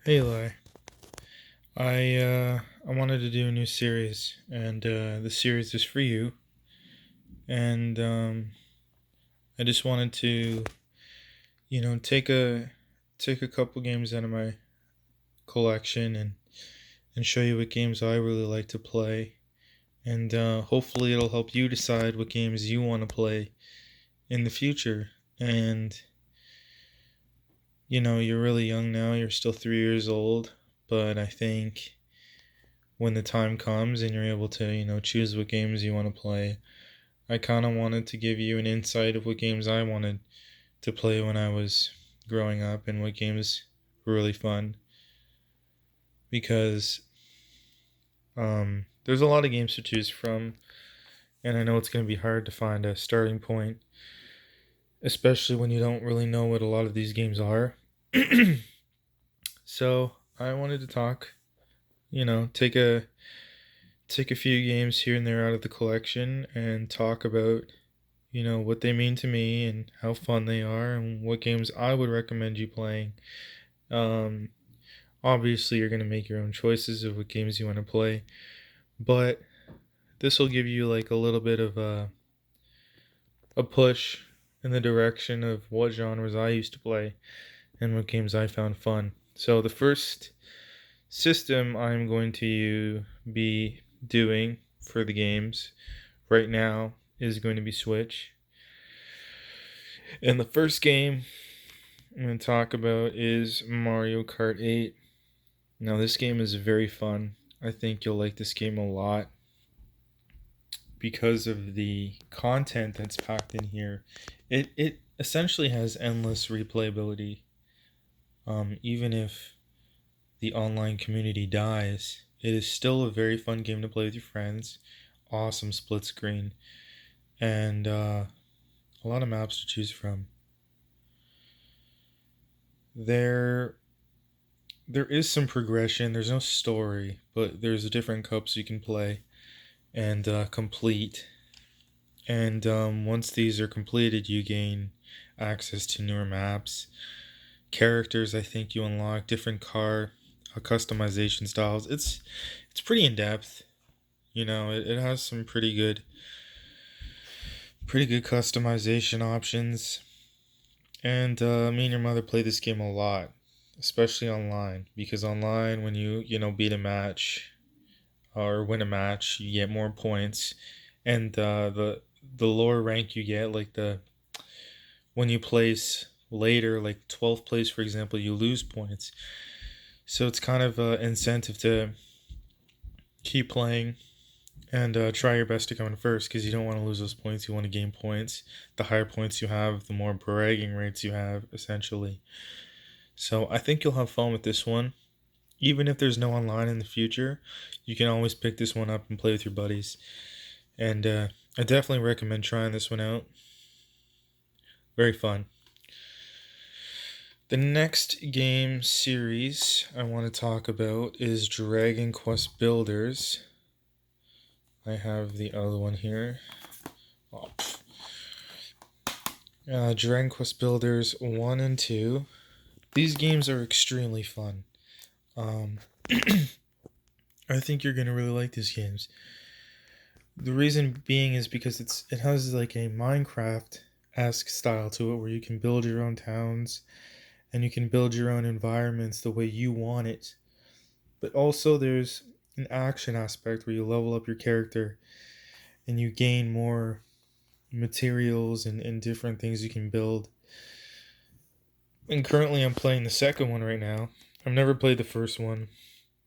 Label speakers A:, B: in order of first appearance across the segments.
A: Hey Eli, I wanted to do a new series, and the series is for you. And I just wanted to, take a couple games out of my collection and show you what games I really like to play, and hopefully it'll help you decide what games you want to play in the future. And you're really young now; you're still 3 years old, but I think when the time comes and you're able to, choose what games you want to play. I kind of wanted to give you an insight of what games I wanted to play when I was growing up and what games were really fun because there's a lot of games to choose from, and I know it's going to be hard to find a starting point, especially when you don't really know what a lot of these games are. So I wanted to talk, take a few games here and there out of the collection and talk about what they mean to me and how fun they are and what games I would recommend you playing. Um, Obviously, you're going to make your own choices of what games you want to play, but this will give you like a little bit of a push in the direction of what genres I used to play and what games I found fun. So, the first system I'm going to be doing for the games right now is going to be Switch. And the first game I'm going to talk about is Mario Kart 8. Now, this game is very fun. I think you'll like this game a lot because of the content that's packed in here. It essentially has endless replayability. Even if the online community dies, it is still a very fun game to play with your friends. Awesome split screen, and a lot of maps to choose from. There there is some progression. There's no story, but there's different cups you can play and complete. And once these are completed, you gain access to newer maps, characters. I think you unlock different car customization styles. It's pretty in depth. It has some pretty good customization options. And me and your mother play this game a lot, especially online, because online when you beat a match or win a match, you get more points, and the lower rank you get, like the when you place later, like 12th place, for example, you lose points. So it's kind of an incentive to keep playing and try your best to come in first because you don't want to lose those points. You want to gain points. The higher points you have, the more bragging rates you have, essentially. So I think you'll have fun with this one. Even if there's no online in the future, you can always pick this one up and play with your buddies. And I definitely recommend trying this one out. Very fun. The next game series I want to talk about is Dragon Quest Builders. I have the other one here. Oh. Dragon Quest Builders 1 and 2. These games are extremely fun. Um, I think you're going to really like these games. The reason being is because it has like a Minecraft-esque style to it where you can build your own towns and you can build your own environments the way you want it. But also there's an action aspect where you level up your character and you gain more materials and different things you can build. And currently I'm playing the second one right now. I've never played the first one,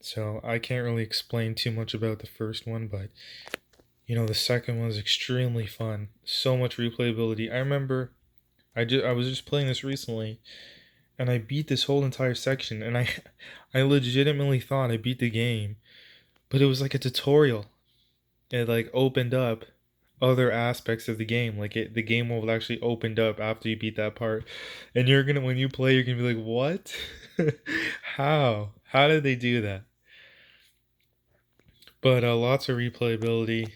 A: so I can't really explain too much about the first one, but the second one is extremely fun. So much replayability. I remember I was just playing this recently and I beat this whole entire section and I legitimately thought I beat the game, but it was like a tutorial. It like opened up other aspects of the game. Like the game will actually opened up after you beat that part, and when you play, you're gonna be like, "What? How did they do that?" But lots of replayability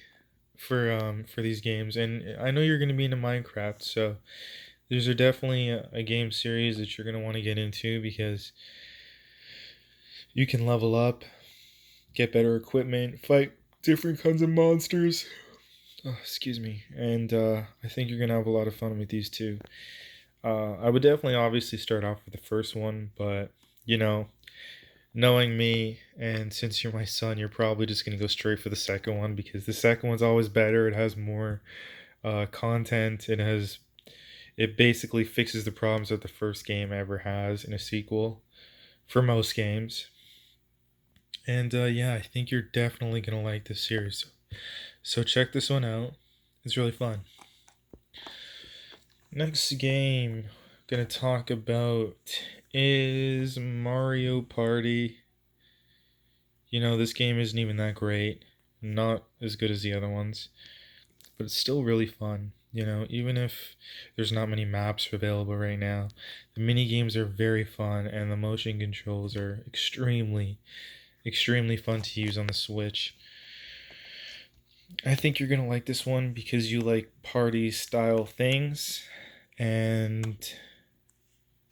A: for these games, and I know you're gonna be into Minecraft, so these are definitely a game series that you're gonna want to get into because You can level up, get better equipment, fight different kinds of monsters. Oh, excuse me. And I think you're going to have a lot of fun with these two. I would definitely obviously start off with the first one, but you know, knowing me, and since you're my son, you're probably just going to go straight for the second one because the second one's always better. It has more content. It basically fixes the problems that the first game ever has in a sequel for most games. And yeah, I think you're definitely gonna like this series. So check this one out. It's really fun. Next game I'm gonna talk about is Mario Party. You know, this game isn't even that great. Not as good as the other ones, but it's still really fun. You know, even if there's not many maps available right now, the mini games are very fun and the motion controls are extremely fun to use on the Switch. I think you're gonna like this one because you like party style things, and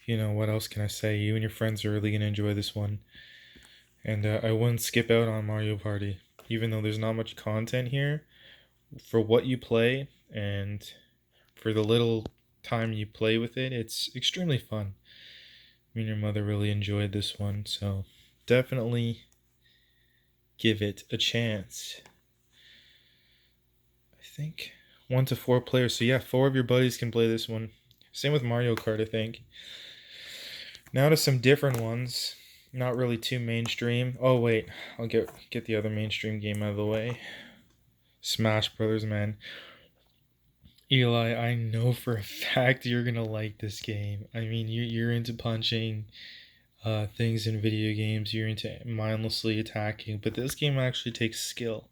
A: you know what else can I say? You and your friends are really gonna enjoy this one, and I wouldn't skip out on Mario Party, even though there's not much content here. For what you play and for the little time you play with it, it's extremely fun. Me and your mother really enjoyed this one, so definitely give it a chance. I think 1 to 4 players. So yeah, 4 of your buddies can play this one. Same with Mario Kart, I think. Now to some different ones. Not really too mainstream. Oh wait, I'll get the other mainstream game out of the way. Smash Brothers, man. Eli, I know for a fact you're gonna like this game. I mean, you're into punching things in video games. You're into mindlessly attacking, but this game actually takes skill,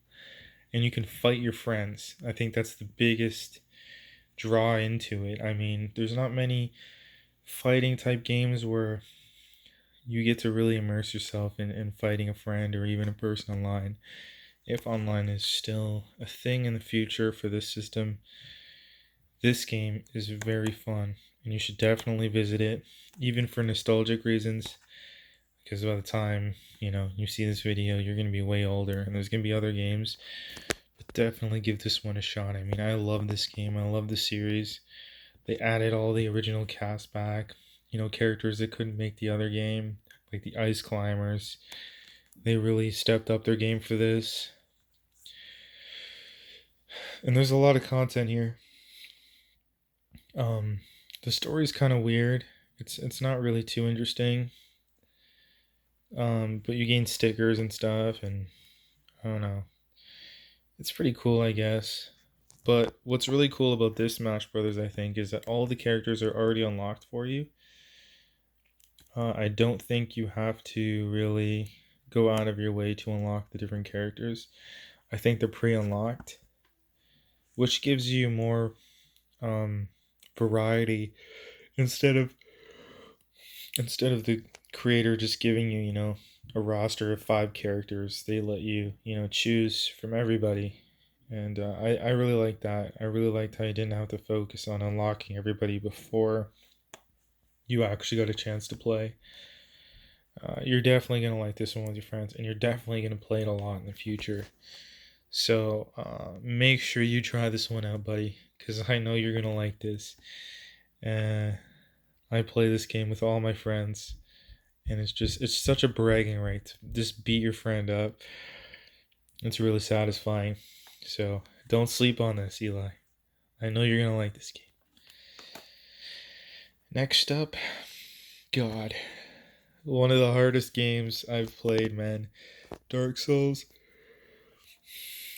A: and you can fight your friends. I think that's the biggest draw into it. I mean, there's not many fighting type games where you get to really immerse yourself in fighting a friend or even a person online. If online is still a thing in the future for this system, this game is very fun and you should definitely visit it, even for nostalgic reasons. Because by the time you see this video, you're gonna be way older, and there's gonna be other games. But definitely give this one a shot. I mean, I love this game. I love the series. They added all the original cast back. You know, characters that couldn't make the other game, like the Ice Climbers. They really stepped up their game for this. And there's a lot of content here. Um, the story's kind of weird. It's not really too interesting. But you gain stickers and stuff, and I don't know. It's pretty cool, I guess. But what's really cool about this Smash Brothers, I think, is that all the characters are already unlocked for you. I don't think you have to really go out of your way to unlock the different characters. I think they're pre-unlocked, which gives you more um, variety instead of the creator just giving you a roster of 5 characters. They let you choose from everybody, and I really like that. I really liked how you didn't have to focus on unlocking everybody before you actually got a chance to play. You're definitely gonna like this one with your friends, and you're definitely gonna play it a lot in the future. So make sure you try this one out, buddy, because I know you're gonna like this. Uh, I play this game with all my friends, and it's such a bragging right to just beat your friend up. It's really satisfying. So don't sleep on this, Eli. I know you're gonna like this game. Next up, God, one of the hardest games I've played, man. Dark Souls.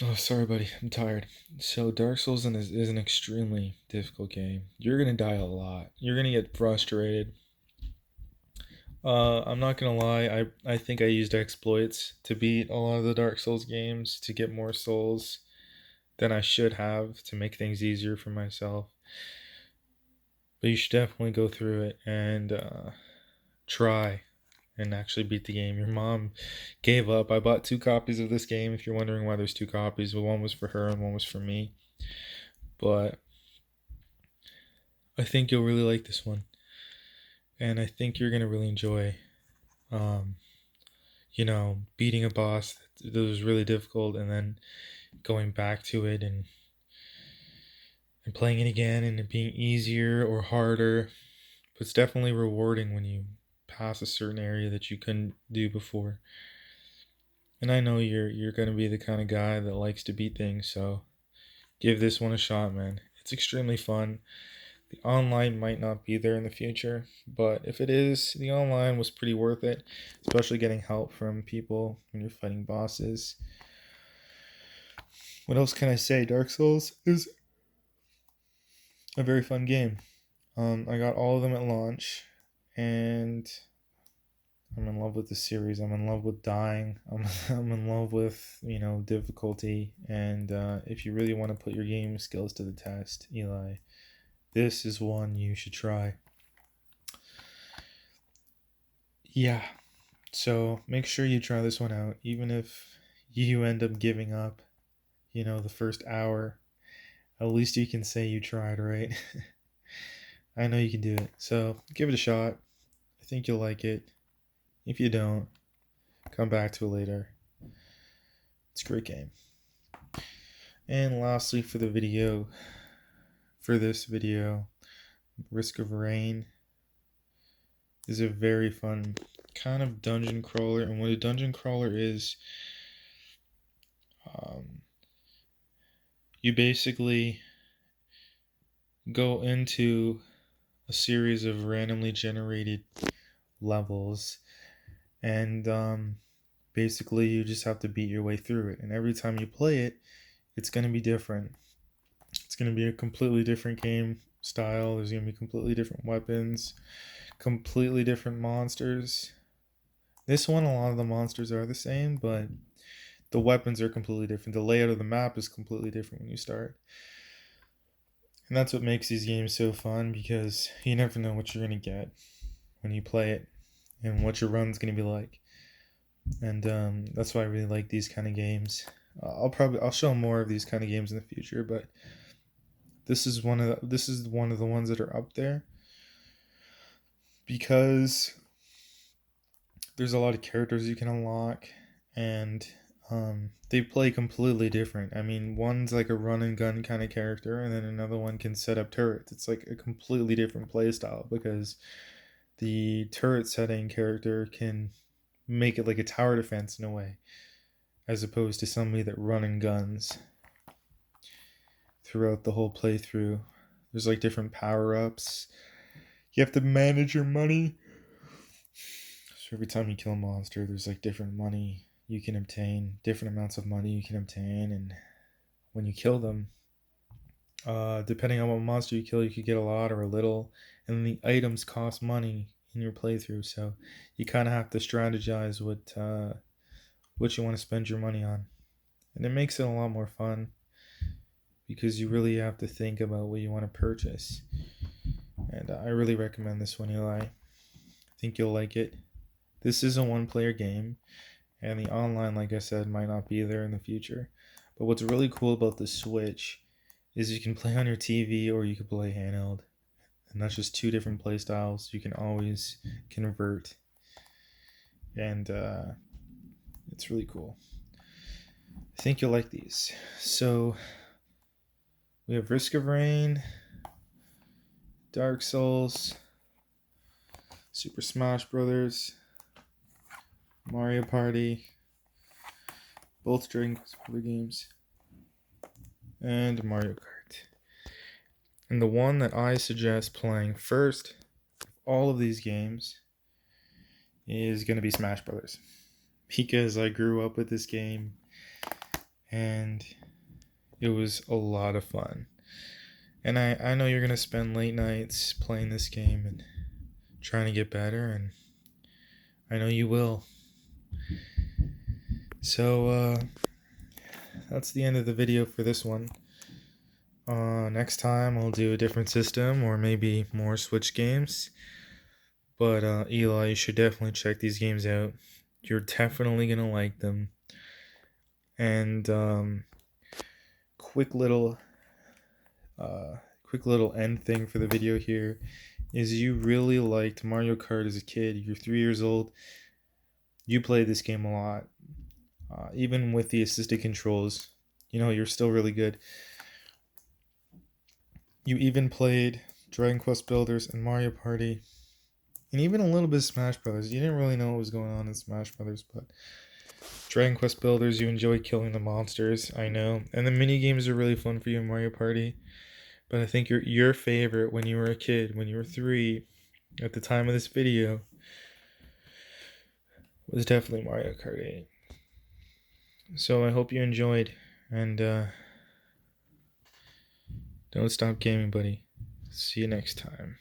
A: Oh, sorry, buddy. I'm tired. So, Dark Souls is an extremely difficult game. You're gonna die a lot. You're gonna get frustrated. I'm not gonna lie. I think I used exploits to beat a lot of the Dark Souls games to get more souls than I should have to make things easier for myself. But you should definitely go through it and try and actually beat the game. Your mom gave up. I bought 2 copies of this game. If you're wondering why there's 2 copies, well, one was for her and one was for me. But I think you'll really like this one, and I think you're gonna really enjoy. Um, beating a boss that was really difficult and then going back to it and playing it again and it being easier or harder. But it's definitely rewarding when you pass a certain area that you couldn't do before. And I know you're gonna be the kind of guy that likes to beat things, so give this one a shot, man. It's extremely fun. The online might not be there in the future, but if it is, the online was pretty worth it, especially getting help from people when you're fighting bosses. What else can I say? Dark Souls is a very fun game. I got all of them at launch, and I'm in love with the series. I'm in love with dying. I'm in love with difficulty. And if you really want to put your game skills to the test, Eli, this is one you should try. Yeah. So make sure you try this one out, even if you end up giving up. The first hour. At least you can say you tried, right? I know you can do it. So give it a shot. I think you'll like it. If you don't, come back to it later. It's a great game. And lastly, for this video, Risk of Rain is a very fun kind of dungeon crawler. And what a dungeon crawler is, you basically go into a series of randomly generated levels, and basically you just have to beat your way through it. And every time you play it, it's going to be different. It's going to be a completely different game style. There's going to be completely different weapons, completely different monsters. This one, a lot of the monsters are the same, but the weapons are completely different. The layout of the map is completely different when you start. And that's what makes these games so fun, because you never know what you're going to get when you play it and what your run's going to be like. And that's why I really like these kind of games. I'll show more of these kind of games in the future, but this is one of the ones that are up there because there's a lot of characters you can unlock, and they play completely different. I mean, one's like a run and gun kind of character, and then another one can set up turrets. It's like a completely different play style, because the turret setting character can make it like a tower defense in a way, as opposed to somebody that run and guns throughout the whole playthrough. There's like different power-ups. You have to manage your money. So every time you kill a monster, there's like different money you can obtain, different amounts of money you can obtain, and when you kill them, depending on what monster you kill, you could get a lot or a little, and the items cost money in your playthrough, so you kind of have to strategize what you want to spend your money on, and it makes it a lot more fun because you really have to think about what you want to purchase. And I really recommend this one, Eli. I think you'll like it. This is a one-player game, and the online, like I said, might not be there in the future. But what's really cool about the Switch is you can play on your TV or you can play handheld. And that's just two different play styles. You can always convert. And it's really cool. I think you'll like these. So we have Risk of Rain, Dark Souls, Super Smash Brothers, Mario Party, both Dragon Quest games, and Mario Kart. And the one that I suggest playing first of all of these games is going to be Smash Brothers, because I grew up with this game and it was a lot of fun. And I know you're going to spend late nights playing this game and trying to get better, and I know you will. So that's the end of the video for this one. Next time I'll do a different system or maybe more Switch games. But Eli, you should definitely check these games out. You're definitely gonna like them. And quick little end thing for the video here is, you really liked Mario Kart as a kid. You're 3 years old. You played this game a lot. Even with the assisted controls, you're still really good. You even played Dragon Quest Builders and Mario Party, and even a little bit of Smash Brothers. You didn't really know what was going on in Smash Brothers, but Dragon Quest Builders, you enjoy killing the monsters, I know. And the mini games are really fun for you in Mario Party. But I think your favorite when you were a kid, when you were 3, at the time of this video, was definitely Mario Kart 8. So I hope you enjoyed, and don't stop gaming, buddy. See you next time.